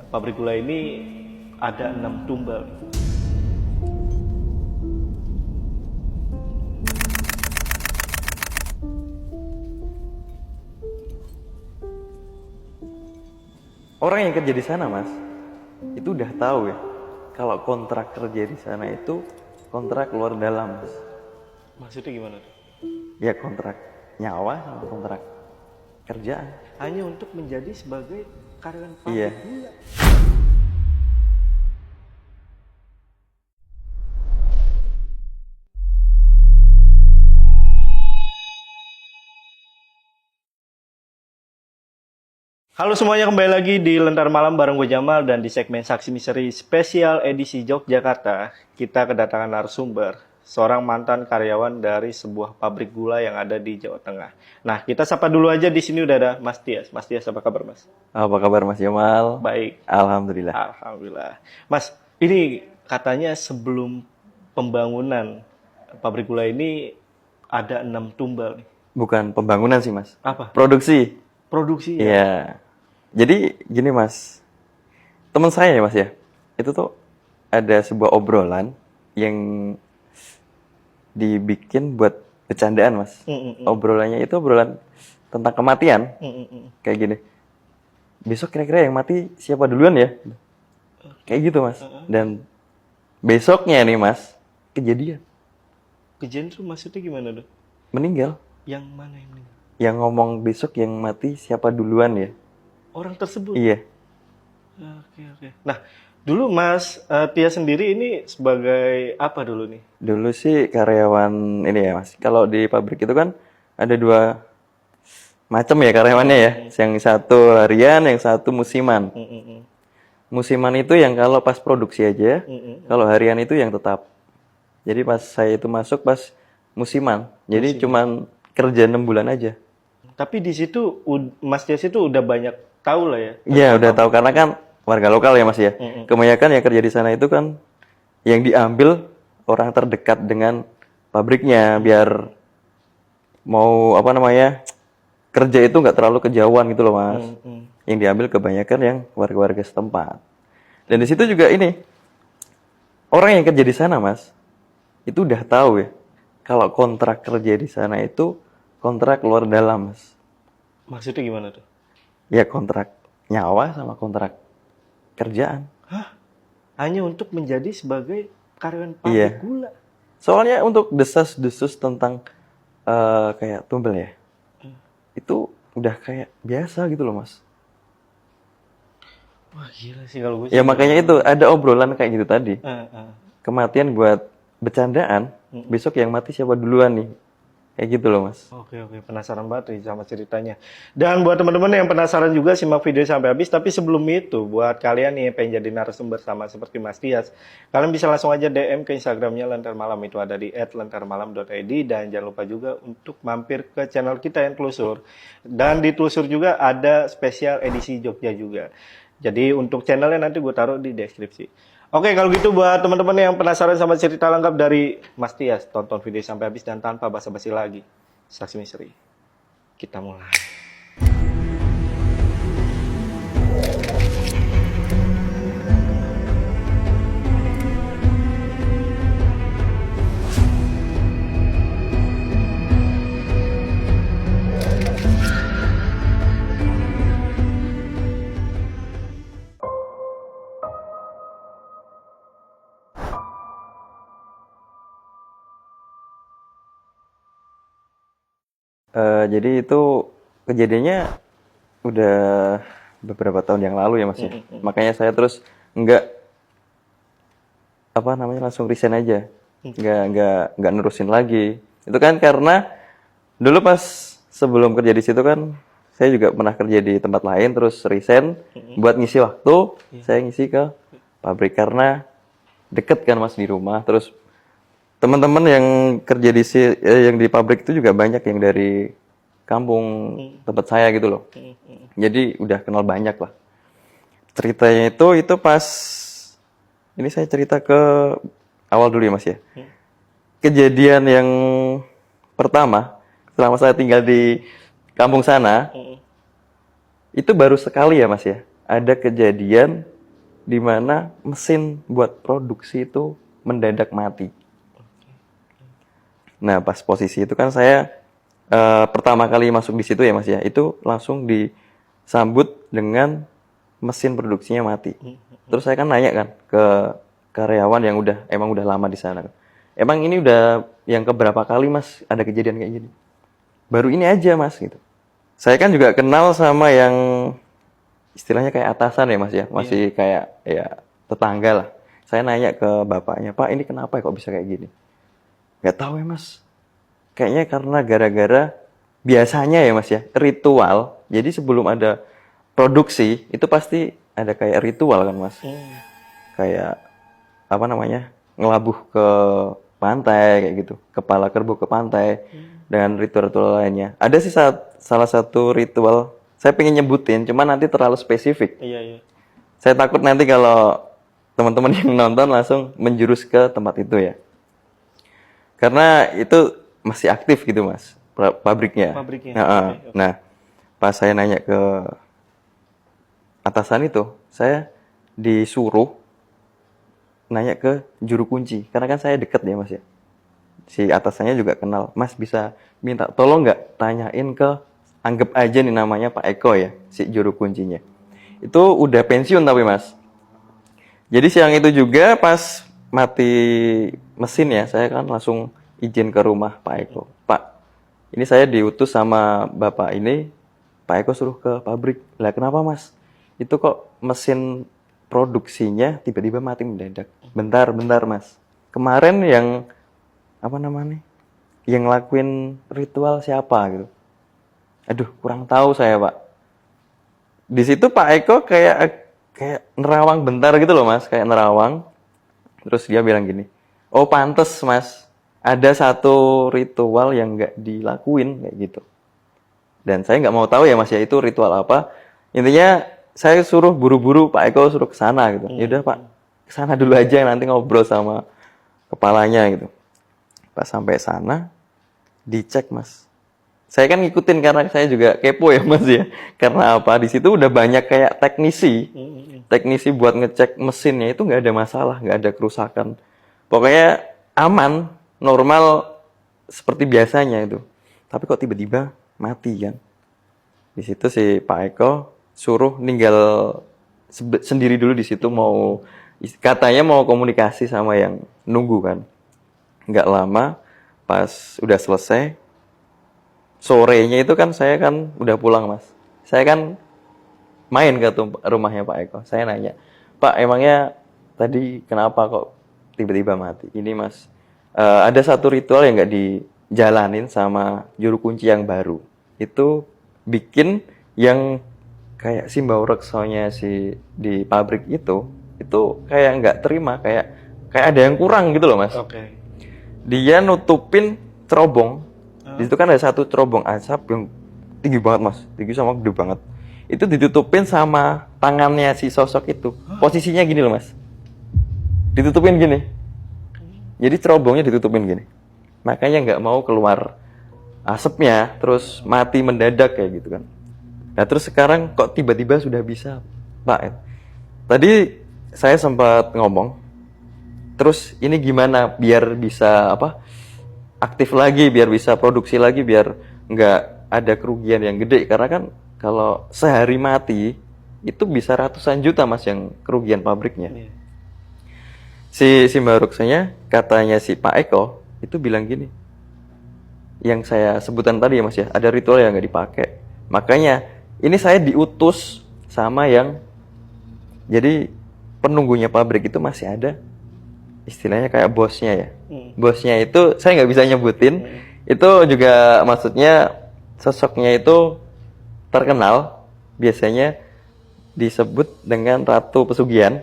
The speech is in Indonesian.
pabrik gula ini ada 6 tumbal. Orang yang kerja di sana, Mas, itu udah tahu ya, kalau kontrak kerja di sana itu kontrak luar dalam, Mas. Maksudnya gimana tuh? Ya kontrak nyawa sama kontrak kerjaan. Hanya untuk menjadi sebagai karyawan Iya. pabrik gula. Halo semuanya, kembali lagi di Lentar Malam bareng gue Jamal, dan di segmen Saksi Misteri spesial edisi Yogyakarta kita kedatangan narasumber, seorang mantan karyawan dari sebuah pabrik gula yang ada di Jawa Tengah. Nah, kita sapa dulu aja, di sini udah ada Mas Tias. Mas Tias, apa kabar, Mas? Apa kabar, Mas Jamal? Baik. Alhamdulillah. Alhamdulillah. Mas, ini katanya sebelum pembangunan pabrik gula ini ada 6 tumbal nih. Bukan pembangunan sih, Mas. Apa? Produksi. Produksi ya? Iya. Jadi gini, Mas. Teman saya ya, Mas ya. Itu tuh ada sebuah obrolan yang dibikin buat bercandaan, Mas. Obrolannya itu obrolan tentang kematian. Kayak gini. Besok kira-kira yang mati siapa duluan ya? Kayak gitu, Mas. Dan besoknya nih, Mas, kejadian. Kejadian tuh maksudnya gimana tuh? Meninggal. Yang mana yang meninggal? Yang ngomong besok yang mati siapa duluan ya? Orang tersebut? Iya. Oke. Nah, dulu Mas Tia sendiri ini sebagai apa dulu nih? Dulu sih karyawan ini ya, Mas. Kalau di pabrik itu kan ada dua macam ya karyawannya ya. Yang satu harian, yang satu musiman. Musiman itu yang kalau pas produksi aja, kalau harian itu yang tetap. Jadi pas saya itu masuk pas musiman. Jadi cuman kerja 6 bulan aja. Tapi di situ Mas Tias itu udah banyak tahu lah ya? Iya, udah tahu karena kan warga lokal ya, Mas ya. Kebanyakan yang kerja di sana itu kan yang diambil orang terdekat dengan pabriknya, biar mau apa namanya, kerja itu nggak terlalu kejauhan gitu loh, Mas. Yang diambil kebanyakan yang warga-warga setempat. Dan di situ juga ini orang yang kerja di sana, Mas, itu udah tahu ya, kalau kontrak kerja di sana itu kontrak luar dalam, Mas. Maksudnya gimana tuh? Ya kontrak nyawa sama kontrak kerjaan. Hah? Hanya untuk menjadi sebagai karyawan pabrik Iya. gula? Soalnya untuk desas-desus tentang kayak tumbal ya, itu udah kayak biasa gitu loh, Mas. Wah, gila sih kalau gue Ya makanya itu ada obrolan kayak gitu tadi. Kematian buat bercandaan, besok yang mati siapa duluan nih. Kayak gitu loh, Mas. Oke, penasaran banget nih sama ceritanya. Dan buat teman-teman yang penasaran juga, simak video sampai habis. Tapi sebelum itu, buat kalian nih yang pengen jadi narasumber sama seperti Mas Tias, kalian bisa langsung aja DM ke Instagramnya Lentar Malam, itu ada di @lentarmalam.id. Dan jangan lupa juga untuk mampir ke channel kita yang Telusur. Dan di Telusur juga ada spesial edisi Jogja juga. Jadi untuk channelnya nanti gue taruh di deskripsi. Oke, kalau gitu buat teman-teman yang penasaran sama cerita lengkap dari Mas Tias, tonton video sampai habis dan tanpa basa-basi lagi. Saksi Misteri, kita mulai. Jadi itu kejadiannya udah beberapa tahun yang lalu ya, Mas ya. Makanya saya terus nggak apa namanya langsung resign aja, nggak nerusin lagi. Itu kan karena dulu pas sebelum kerja di situ kan saya juga pernah kerja di tempat lain, terus resign buat ngisi waktu. Saya ngisi ke pabrik karena deket kan, Mas, di rumah. Terus teman-teman yang kerja yang di pabrik itu juga banyak yang dari kampung tempat saya gitu loh. Jadi udah kenal banyak lah. Ceritanya itu pas ini saya cerita ke awal dulu ya, Mas ya. Kejadian yang pertama selama saya tinggal di kampung sana itu baru sekali ya, Mas ya. Ada kejadian di mana mesin buat produksi itu mendadak mati. Nah, pas posisi itu kan saya pertama kali masuk di situ ya Mas ya, itu langsung disambut dengan mesin produksinya mati. Terus saya kan nanya kan ke karyawan yang emang udah lama di sana. Emang ini udah yang keberapa kali Mas ada kejadian kayak gini? Baru ini aja Mas gitu. Saya kan juga kenal sama yang istilahnya kayak atasan ya Mas ya, masih kayak ya tetangga lah. Saya nanya ke bapaknya, Pak ini kenapa kok bisa kayak gini? Gak tahu ya Mas. Kayaknya karena gara-gara biasanya ya Mas ya, ritual. Jadi sebelum ada produksi, itu pasti ada kayak ritual kan Mas. Kayak, apa namanya, ngelabuh ke pantai kayak gitu. Kepala kerbau ke pantai. Dengan ritual-ritual lainnya. Ada sih salah satu ritual, saya pengen nyebutin, cuman nanti terlalu spesifik. Iya. Saya takut nanti kalau teman-teman yang nonton langsung menjurus ke tempat itu ya. Karena itu masih aktif gitu Mas, pabriknya. Nah, pas saya nanya ke atasan itu, saya disuruh nanya ke juru kunci. Karena kan saya deket ya Mas ya. Si atasannya juga kenal. Mas bisa minta tolong nggak tanyain ke, anggap aja nih namanya Pak Eko ya, si juru kuncinya. Itu udah pensiun tapi Mas. Jadi siang itu juga pas mati mesin ya, saya kan langsung izin ke rumah Pak Eko. Pak, ini saya diutus sama Bapak ini, Pak Eko suruh ke pabrik. Lah kenapa Mas? Itu kok mesin produksinya tiba-tiba mati mendadak. Bentar Mas. Kemarin yang apa namanya? Yang ngelakuin ritual siapa gitu? Aduh, kurang tahu saya Pak. Di situ Pak Eko kayak nerawang bentar gitu loh Mas, kayak nerawang. Terus dia bilang gini, oh pantes Mas, ada satu ritual yang nggak dilakuin kayak gitu. Dan saya nggak mau tahu ya Mas ya itu ritual apa. Intinya saya suruh buru-buru Pak Eko suruh ke sana gitu. Ya udah Pak, ke sana dulu aja nanti ngobrol sama kepalanya gitu. Pas sampai sana dicek Mas. Saya kan ngikutin karena saya juga kepo ya Mas ya. Karena apa? Di situ udah banyak kayak teknisi buat ngecek mesinnya itu nggak ada masalah, nggak ada kerusakan. Pokoknya aman, normal seperti biasanya itu. Tapi kok tiba-tiba mati kan? Di situ si Pak Eko suruh ninggal sendiri dulu di situ, mau katanya mau komunikasi sama yang nunggu kan. Nggak lama pas udah selesai, sorenya itu kan saya kan udah pulang Mas. Saya kan main ke rumahnya Pak Eko. Saya nanya, Pak emangnya tadi kenapa kok tiba-tiba mati? Ini Mas, ada satu ritual yang nggak dijalanin sama juru kunci yang baru. Itu bikin yang kayak simbau reksonya si di pabrik itu kayak nggak terima, kayak ada yang kurang gitu loh Mas. Dia nutupin cerobong. Di situ kan ada satu cerobong asap yang tinggi banget Mas, tinggi sama gede banget. Itu ditutupin sama tangannya si sosok itu. Posisinya gini loh Mas, ditutupin gini. Jadi cerobongnya ditutupin gini. Makanya nggak mau keluar asapnya, terus mati mendadak kayak gitu kan. Nah terus sekarang kok tiba-tiba sudah bisa Pak? Tadi saya sempat ngomong, terus ini gimana biar bisa aktif lagi, biar bisa produksi lagi, biar nggak ada kerugian yang gede. Karena kan kalau sehari mati itu bisa ratusan juta Mas yang kerugian pabriknya. Si Mbak Ruksanya, katanya si Pak Eko itu bilang gini, yang saya sebutan tadi ya Mas ya, ada ritual yang nggak dipakai. Makanya ini saya diutus sama yang jadi penunggunya pabrik itu masih ada, istilahnya kayak bosnya ya. Bosnya itu saya nggak bisa nyebutin. Itu juga maksudnya sosoknya itu terkenal, biasanya disebut dengan Ratu Pesugihan.